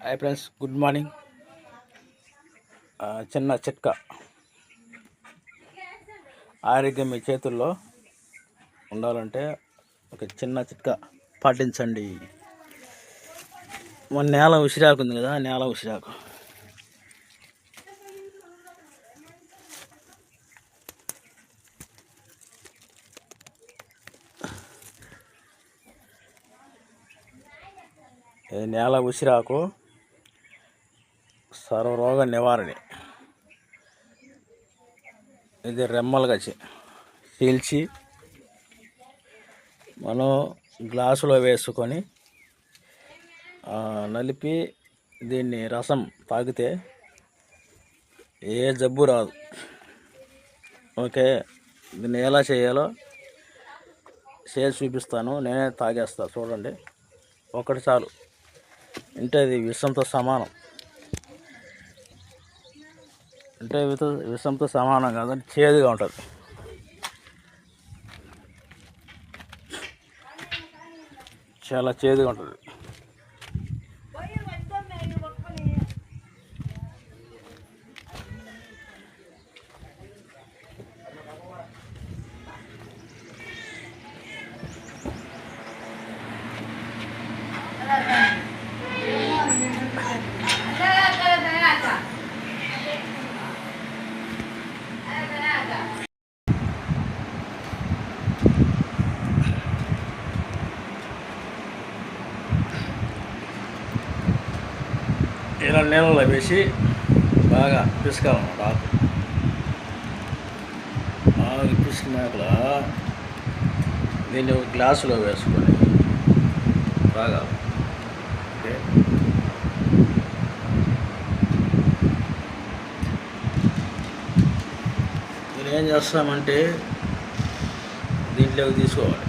Hi friends, good morning. చిన్న చిట్కా. ఆరోగ్యం మీ చేతుల్లో ఉండాలంటే ఒక చిన్న చిట్కా పాటించండి. మన నేల ఉసిరాకు ఉంది కదా, నేల ఉసిరాకు నేల ఉసిరాకు సర్వరోగ నివారణ. ఇది రెమ్మలుగా చీల్చి మనం గ్లాసులో వేసుకొని నలిపి దీన్ని రసం తాగితే ఏ జబ్బు రాదు. ఓకే, దీన్ని ఎలా చేయాలో చేసి చూపిస్తాను. నేనే తాగేస్తాను, చూడండి. ఒకటి చాలు, అంటే అది విషంతో సమానం. అంటే విషంతో సమానం కాదండి, చేదుగా ఉంటుంది. చాలా చేదుగా ఉంటుంది. ఇలా నీళ్ళలో వేసి బాగా పిసుకాలన్నమాట. బాగా పిసికినాక దీన్ని ఒక గ్లాసులో వేసుకొని బాగా ఓకే. దీన్ని ఏం చేస్తామంటే దీంట్లోకి తీసుకోవాలి.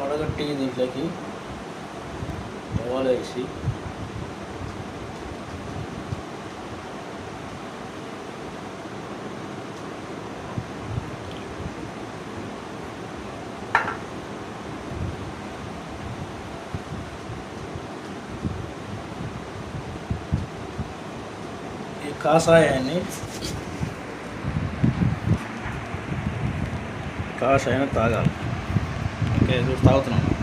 వడగట్టి దీంట్లోకి వేసి ఈ కాషాయాన్ని తాగాలి. ఓకే, తాగుతున్నాను.